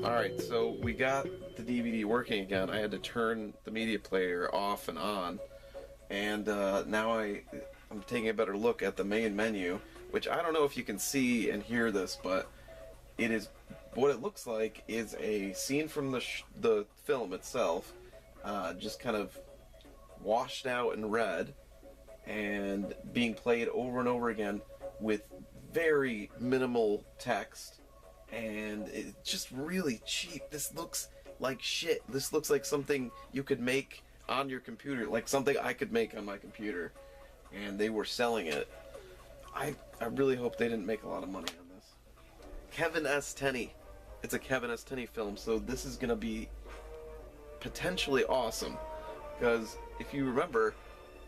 Alright, so we got the DVD working again. I had to turn the media player off and on, and now I'm taking a better look at the main menu, which I don't know if you can see and hear this, but it is, what it looks like is a scene from the film itself, just kind of washed out in red and being played over and over again with very minimal text, and it's just really cheap. This looks like shit. This looks like something you could make on your computer, like something I could make on my computer, and they were selling it. I really hope they didn't make a lot of money on this. Kevin S. Tenney. It's a Kevin S. Tenney film, so this is gonna be potentially awesome, because if you remember,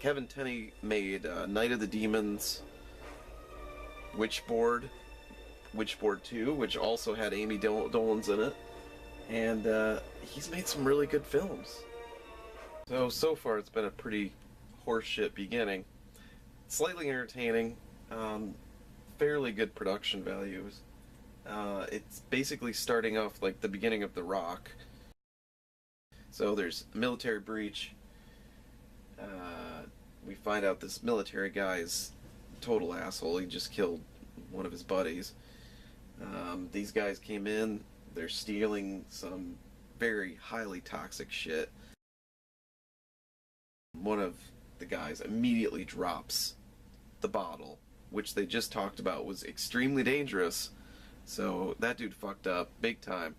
Kevin Tenney made Night of the Demons, Witchboard 2, which also had Amy Dolenz in it, and he's made some really good films. So far it's been a pretty horseshit beginning. Slightly entertaining, fairly good production values. It's basically starting off like the beginning of The Rock. So there's a military breach. We find out this military guy's total asshole. He just killed one of his buddies. These guys came in. They're stealing some very highly toxic shit. One of the guys immediately drops the bottle, which they just talked about was extremely dangerous. So that dude fucked up big time.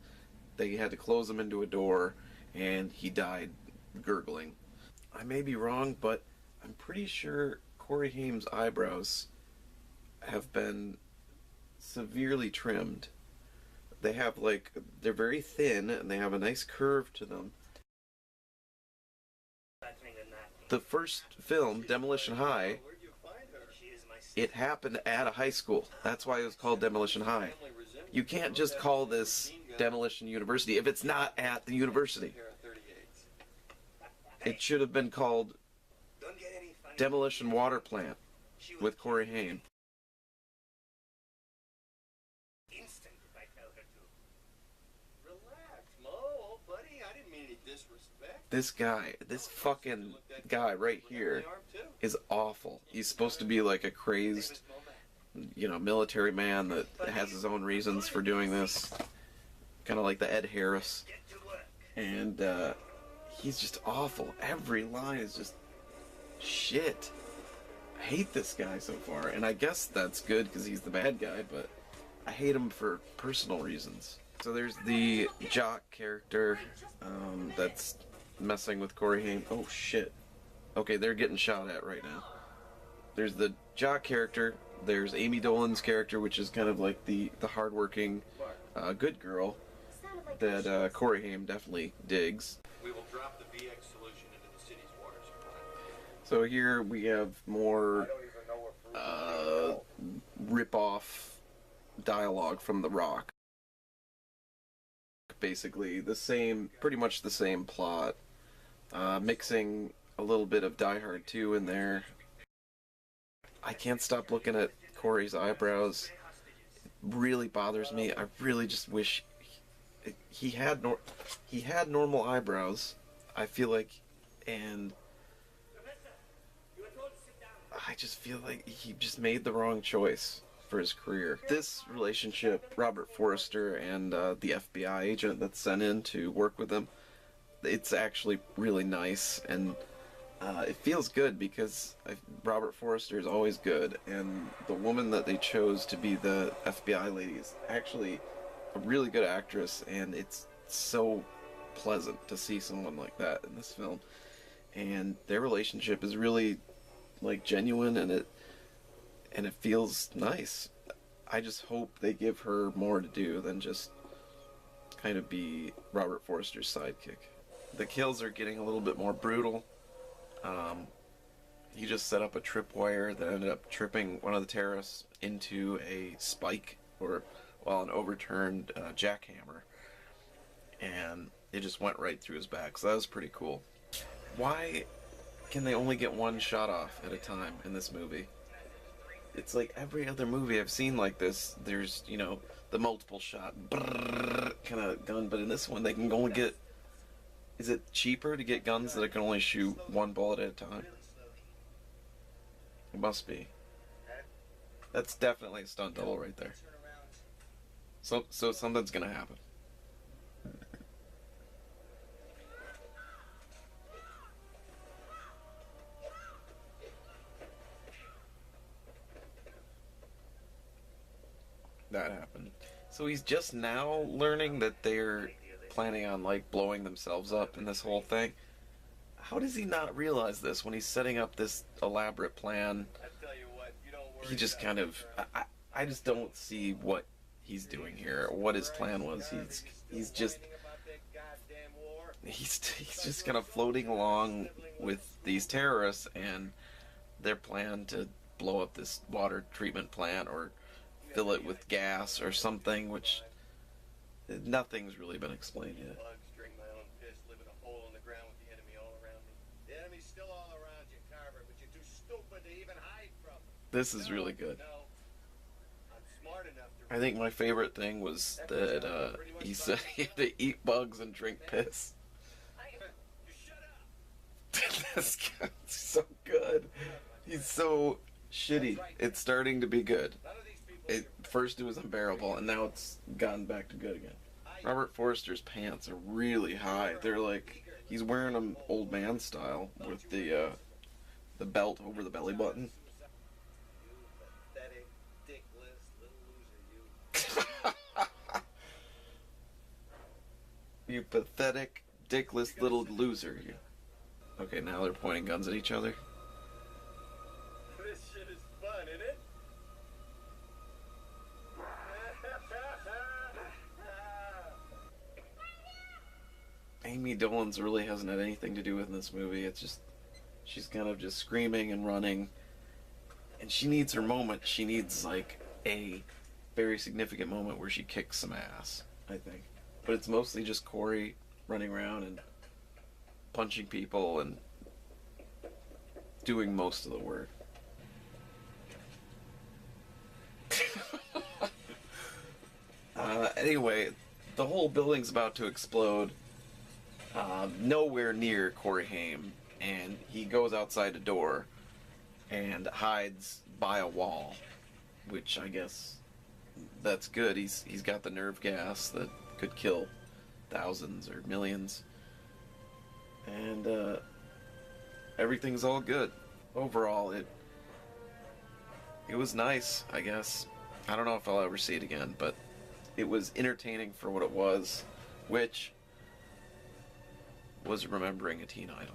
They had to close him into a door, and he died gurgling. I may be wrong, but I'm pretty sure Corey Haim's eyebrows have been severely trimmed. They have they're very thin, and they have a nice curve to them. The first film, Demolition High, it happened at a high school. That's why it was called Demolition High. You can't just call this Demolition University if it's not at the university. It should have been called Demolition Water Plant with Corey Haim. This fucking guy right here is awful. He's supposed to be like a crazed, military man that has his own reasons for doing this. Kind of like the Ed Harris. And, he's just awful. Every line is just shit. I hate this guy so far, and I guess that's good because he's the bad guy, but I hate him for personal reasons. So there's the jock character that's messing with Corey Haim. Oh shit. Okay, they're getting shot at right now. There's the jock character, there's Amy Dolen's character, which is kind of like the hardworking good girl that Corey Haim definitely digs. We will drop the VX solution into the city's water supply. So here we have more rip-off dialogue from The Rock. Basically pretty much the same plot, mixing a little bit of Die Hard 2 in there. I can't stop looking at Corey's eyebrows. It really bothers me. I really just wish he had normal eyebrows, I feel like, and I just feel like he just made the wrong choice for his career. This relationship, Robert Forster and the FBI agent that's sent in to work with him, it's actually really nice, and it feels good because Robert Forster is always good, and the woman that they chose to be the FBI lady is actually a really good actress, and it's so pleasant to see someone like that in this film. And their relationship is really genuine, and it feels nice. I just hope they give her more to do than just kind of be Robert Forster's sidekick. The kills are getting a little bit more brutal. He just set up a tripwire that ended up tripping one of the terrorists into a spike, or an overturned jackhammer, and it just went right through his back, so that was pretty cool. Why can they only get one shot off at a time in this movie? It's like every other movie I've seen like this, there's, the multiple shot, brrr, kind of gun, but in this one they can only get... Is it cheaper to get guns that can only shoot one bullet at a time? It must be. That's definitely a stunt double right there. So something's gonna happen. That happened. So he's just now learning that they're planning on, like, blowing themselves up in this whole thing. How does he not realize this when he's setting up this elaborate plan? He just kind of... I just don't see what he's doing here, or what his plan was. He's just kind of floating along with these terrorists and their plan to blow up this water treatment plant or fill it with gas or something, which nothing's really been explained yet. This is really good. I think my favorite thing was that he said he had to eat bugs and drink piss. This guy's so good. He's so shitty. It's starting to be good. First it was unbearable, and now it's gotten back to good again. Robert Forster's pants are really high. They're like, he's wearing them old man style with the belt over the belly button. You pathetic, dickless little loser. You. Okay, now they're pointing guns at each other. This shit is fun, isn't it? Amy Dolenz really hasn't had anything to do with this movie. It's just, she's kind of just screaming and running. And she needs her moment. She needs, like, a very significant moment where she kicks some ass, I think. But it's mostly just Corey running around and punching people and doing most of the work. Anyway, the whole building's about to explode. Nowhere near Corey Haim, and he goes outside the door and hides by a wall, which I guess that's good. He's got the nerve gas that could kill thousands or millions, and everything's all good. Overall, it was nice, I guess. I don't know if I'll ever see it again, but it was entertaining for what it was, which was remembering a teen idol.